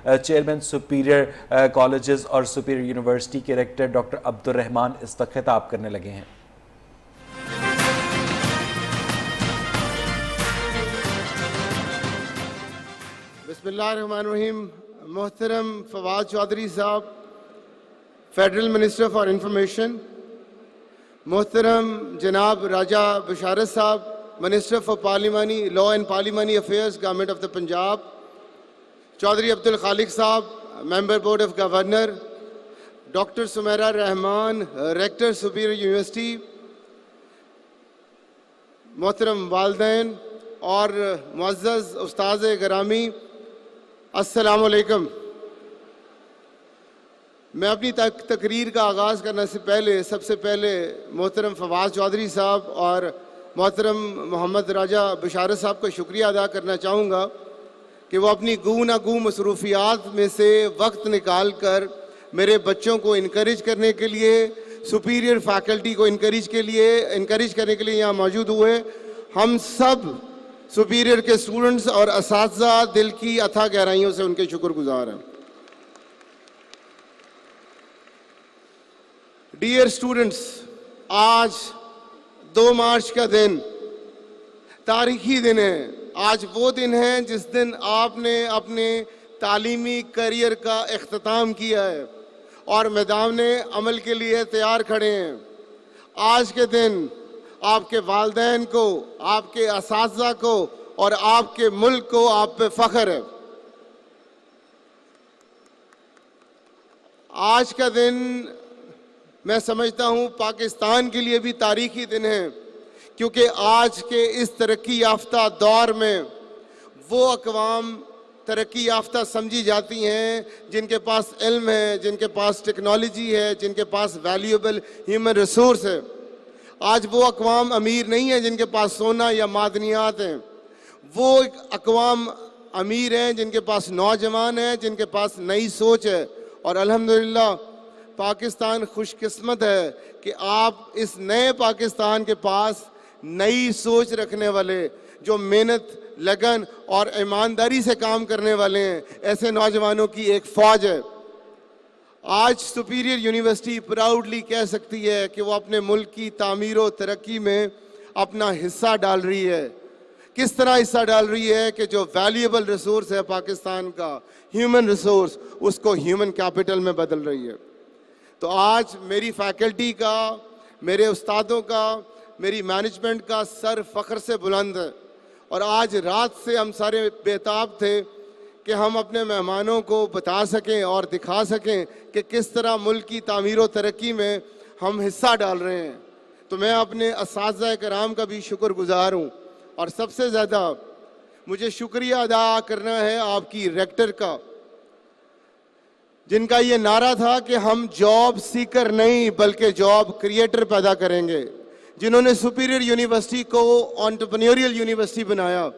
Chairman superior colleges اور superior university کے rector doctor Abdul Rahman اس وقت خطاب کرنے لگے ہیں۔ بسم اللہ الرحمن الرحیم۔ محترم فواد چودھری صاحب، فیڈرل منسٹر فار انفارمیشن، محترم جناب راجہ بشارت صاحب، منسٹر فار پارلیمانی لا اینڈ پارلیمانی affairs, government of the Punjab, Chaudhry Abdul Khaliq صاحب، member board of governor, doctor Sameera Rehman, rector superior university, محترم والدین اور معزز استاذ گرامی، السلام علیکم۔ میں اپنی تقریر کا آغاز کرنے سے پہلے سب سے پہلے محترم فواد چودھری صاحب اور محترم محمد راجہ بشارت صاحب کا شکریہ ادا کرنا چاہوں گا کہ وہ اپنی گو نہ گو مصروفیات میں سے وقت نکال کر میرے بچوں کو انکریج کرنے کے لیے، سپیریئر فیکلٹی کو انکریج کرنے کے لیے یہاں موجود ہوئے۔ ہم سب سپیریئر کے اسٹوڈنٹس اور اساتذہ دل کی اتھا گہرائیوں سے ان کے شکر گزار ہیں۔ ڈیئر اسٹوڈنٹس، آج 2 مارچ کا دن تاریخی دن ہے۔ آج وہ دن ہے جس دن آپ نے اپنے تعلیمی کیریئر کا اختتام کیا ہے اور میدان عمل کے لیے تیار کھڑے ہیں۔ آج کے دن آپ کے والدین کو، آپ کے اساتذہ کو اور آپ کے ملک کو آپ پہ فخر ہے۔ آج کا دن میں سمجھتا ہوں پاکستان کے لیے بھی تاریخی دن ہے، کیونکہ آج کے اس ترقی یافتہ دور میں وہ اقوام ترقی یافتہ سمجھی جاتی ہیں جن کے پاس علم ہے، جن کے پاس ٹیکنالوجی ہے، جن کے پاس ویلیوبل ہیومن ریسورس ہے۔ آج وہ اقوام امیر نہیں ہیں جن کے پاس سونا یا معدنیات ہیں، وہ اقوام امیر ہیں جن کے پاس نوجوان ہیں، جن کے پاس نئی سوچ ہے۔ اور الحمدللہ پاکستان خوش قسمت ہے کہ آپ اس نئے پاکستان کے پاس نئی سوچ رکھنے والے، جو محنت، لگن اور ایمانداری سے کام کرنے والے ہیں، ایسے نوجوانوں کی ایک فوج ہے۔ آج سپیریئر یونیورسٹی پراؤڈلی کہہ سکتی ہے کہ وہ اپنے ملک کی تعمیر و ترقی میں اپنا حصہ ڈال رہی ہے۔ کس طرح حصہ ڈال رہی ہے کہ جو ویلیوبل ریسورس ہے پاکستان کا، ہیومن ریسورس، اس کو ہیومن کیپٹل میں بدل رہی ہے۔ تو آج میری فیکلٹی کا، میرے استادوں کا، میری مینجمنٹ کا سر فخر سے بلند ہے، اور آج رات سے ہم سارے بےتاب تھے کہ ہم اپنے مہمانوں کو بتا سکیں اور دکھا سکیں کہ کس طرح ملک کی تعمیر و ترقی میں ہم حصہ ڈال رہے ہیں۔ تو میں اپنے اساتذہ کرام کا بھی شکر گزار ہوں، اور سب سے زیادہ مجھے شکریہ ادا کرنا ہے آپ کی ریکٹر کا، جن کا یہ نعرہ تھا کہ ہم جاب سیکر نہیں بلکہ جاب کریٹر پیدا کریں گے، جنہوں نے سپیریئر یونیورسٹی کو انٹرپرینیوریل یونیورسٹی بنایا،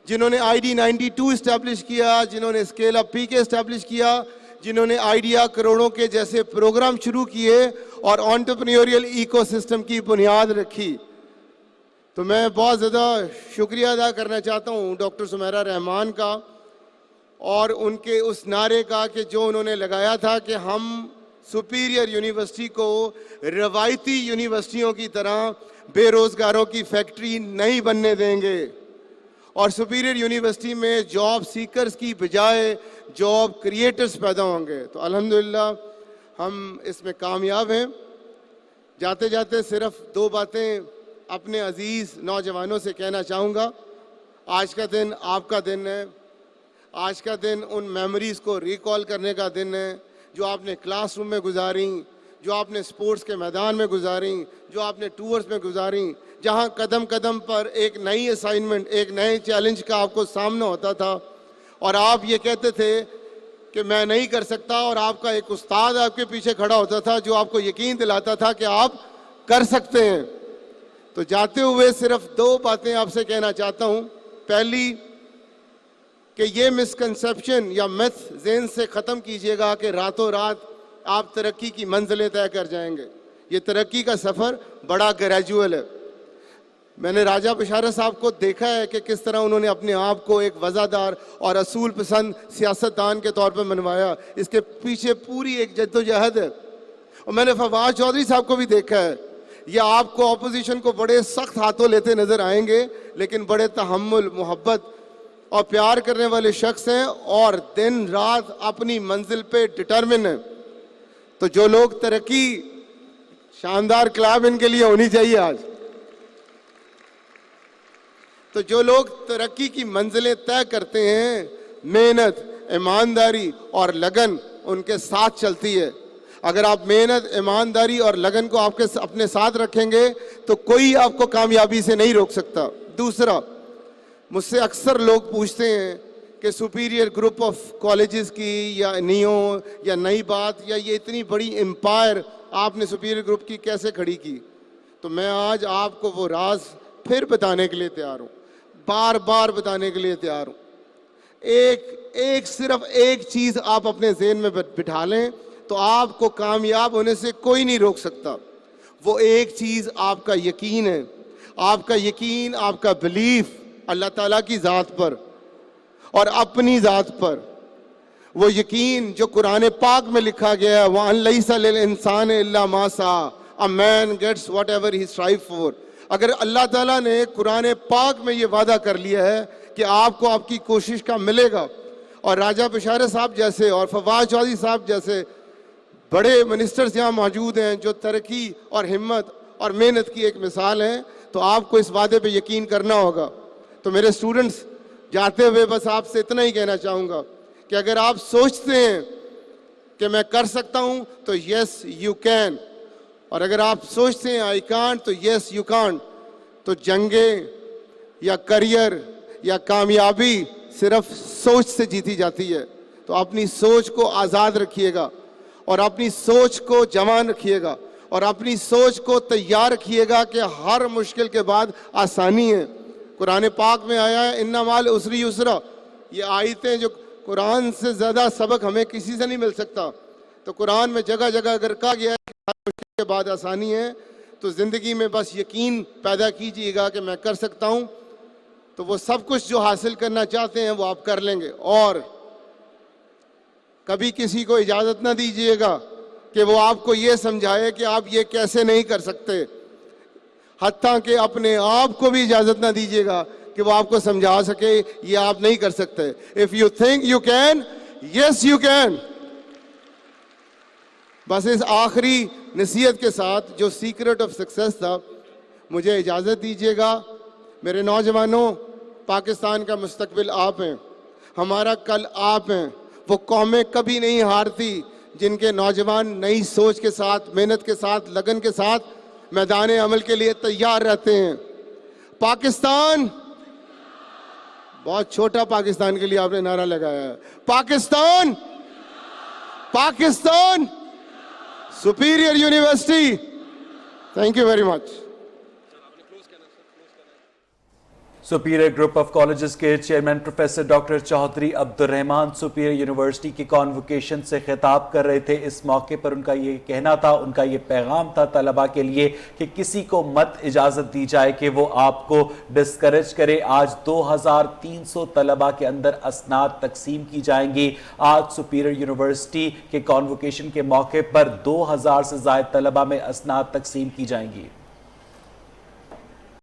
جنہوں نے ID92 اسٹیبلش کیا، جنہوں نے اسکیل اپ PK اسٹیبلش کیا، جنہوں نے آئیڈیا کروڑوں کے جیسے پروگرام شروع کیے اور انٹرپرینیوریل ایکو سسٹم کی بنیاد رکھی۔ تو میں بہت زیادہ شکریہ ادا کرنا چاہتا ہوں ڈاکٹر سمیرہ رحمان کا اور ان کے اس نعرے کا کہ جو انہوں نے لگایا تھا کہ ہم سپیریئر یونیورسٹی کو روایتی یونیورسٹیوں کی طرح بے روزگاروں کی فیکٹری نہیں بننے دیں گے، اور سپیریئر یونیورسٹی میں جاب سیکرز کی بجائے جاب کریٹرز پیدا ہوں گے۔ تو الحمدللہ ہم اس میں کامیاب ہیں۔ جاتے جاتے صرف 2 باتیں اپنے عزیز نوجوانوں سے کہنا چاہوں گا۔ آج کا دن آپ کا دن ہے، آج کا دن ان میموریز کو ریکال کرنے کا دن ہے جو آپ نے کلاس روم میں گزاریں، جو آپ نے سپورٹس کے میدان میں گزاریں، جو آپ نے ٹورز میں گزاریں، جہاں قدم قدم پر ایک نئی اسائنمنٹ، ایک نئے چیلنج کا آپ کو سامنا ہوتا تھا، اور آپ یہ کہتے تھے کہ میں نہیں کر سکتا، اور آپ کا ایک استاد آپ کے پیچھے کھڑا ہوتا تھا جو آپ کو یقین دلاتا تھا کہ آپ کر سکتے ہیں۔ تو جاتے ہوئے صرف 2 باتیں آپ سے کہنا چاہتا ہوں۔ پہلی کہ یہ مسکنسیپشن یا میتھ ذہن سے ختم کیجئے گا کہ راتوں رات آپ ترقی کی منزلیں طے کر جائیں گے۔ یہ ترقی کا سفر بڑا گریجول ہے۔ میں نے راجہ بشارت صاحب کو دیکھا ہے کہ کس طرح انہوں نے اپنے آپ کو ایک وفادار اور اصول پسند سیاستدان کے طور پر منوایا. اس کے پیچھے پوری ایک جدوجہد ہے. اور میں نے فواد چودھری صاحب کو بھی دیکھا ہے. یہ آپ کو اپوزیشن کو بڑے سخت ہاتھوں لیتے نظر آئیں گے, لیکن بڑے تحمل, محبت اور پیار کرنے والے شخص ہیں, اور دن رات اپنی منزل پہ ڈٹرمن ہیں. تو جو لوگ ترقی, شاندار کلاب ان کے لیے ہونی چاہیے آج. تو جو لوگ ترقی کی منزلیں طے کرتے ہیں, محنت, ایمانداری اور لگن ان کے ساتھ چلتی ہے. اگر آپ محنت, ایمانداری اور لگن کو اپنے ساتھ رکھیں گے تو کوئی آپ کو کامیابی سے نہیں روک سکتا. دوسرا, مجھ سے اکثر لوگ پوچھتے ہیں کہ سپیریئر گروپ آف کالجز کی یا نیو یا نئی بات یا یہ اتنی بڑی امپائر آپ نے سپیریئر گروپ کی کیسے کھڑی کی. تو میں آج آپ کو وہ راز پھر بتانے کے لیے تیار ہوں, بار بار بتانے کے لیے تیار ہوں. صرف ایک چیز آپ اپنے ذہن میں بٹھا لیں تو آپ کو کامیاب ہونے سے کوئی نہیں روک سکتا. وہ ایک چیز آپ کا یقین ہے. آپ کا یقین, آپ کا بلیف اللہ تعالیٰ کی ذات پر اور اپنی ذات پر. وہ یقین جو قرآن پاک میں لکھا گیا ہے, وَأَن لَيْسَ لِلْإِنسَانِ إِلَّا مَا سَعَىٰ, A man gets whatever he strives for. اگر اللہ تعالیٰ نے قرآن پاک میں یہ وعدہ کر لیا ہے کہ آپ کو آپ کی کوشش کا ملے گا, اور راجہ بشارت صاحب جیسے اور فواد چودھری صاحب جیسے بڑے منسٹرز یہاں موجود ہیں جو ترقی اور ہمت اور محنت کی ایک مثال ہیں, تو آپ کو اس وعدے پہ یقین کرنا ہوگا. تو میرے اسٹوڈنٹس, جاتے ہوئے بس آپ سے اتنا ہی کہنا چاہوں گا کہ اگر آپ سوچتے ہیں کہ میں کر سکتا ہوں تو یس یو کین, اور اگر آپ سوچتے ہیں آئی کانٹ تو یس یو کانٹ. تو جنگیں یا کریئر یا کامیابی صرف سوچ سے جیتی جاتی ہے. تو اپنی سوچ کو آزاد رکھیے گا, اور اپنی سوچ کو جوان رکھیے گا, اور اپنی سوچ کو تیار رکھیے گا کہ ہر مشکل کے بعد آسانی ہے. قرآن پاک میں آیا ہے اِنَّ مَعَ الْعُسْرِ یُسْرًا. یہ آیتیں جو قرآن سے زیادہ سبق ہمیں کسی سے نہیں مل سکتا. تو قرآن میں جگہ جگہ اگر کہا گیا ہے کہ ہر مشکل کے بعد آسانی ہے, تو زندگی میں بس یقین پیدا کیجیے گا کہ میں کر سکتا ہوں. تو وہ سب کچھ جو حاصل کرنا چاہتے ہیں وہ آپ کر لیں گے. اور کبھی کسی کو اجازت نہ دیجیے گا کہ وہ آپ کو یہ سمجھائے کہ آپ یہ کیسے نہیں کر سکتے. حتیٰ کہ اپنے آپ کو بھی اجازت نہ دیجیے گا کہ وہ آپ کو سمجھا سکے یہ آپ نہیں کر سکتے. If you think you can, yes you can. بس اس آخری نصیحت کے ساتھ جو سیکرٹ آف سکسیس تھا, مجھے اجازت دیجیے گا. میرے نوجوانوں, پاکستان کا مستقبل آپ ہیں, ہمارا کل آپ ہیں. وہ قومیں کبھی نہیں ہارتی جن کے نوجوان نئی سوچ کے ساتھ, محنت کے ساتھ, لگن کے ساتھ میدان عمل کے لیے تیار رہتے ہیں. پاکستان, بہت چھوٹا پاکستان کے لیے آپ نے نعرہ لگایا ہے. Pakistan, Pakistan, superior university. Thank you very much. Superior group of colleges کے چیئرمین پروفیسر ڈاکٹر چودھری عبد الرحمان سپیریئر یونیورسٹی کی کانوکیشن سے خطاب کر رہے تھے. اس موقع پر ان کا یہ کہنا تھا, ان کا یہ پیغام تھا طلباء کے لیے کہ کسی کو مت اجازت دی جائے کہ وہ آپ کو ڈسکریج کرے. آج 2300 طلباء کے اندر اسناد تقسیم کی جائیں گی. آج سپیریئر یونیورسٹی کے کانوکیشن کے موقع پر 2000 سے زائد طلباء میں اسناد تقسیم کی جائیں گی.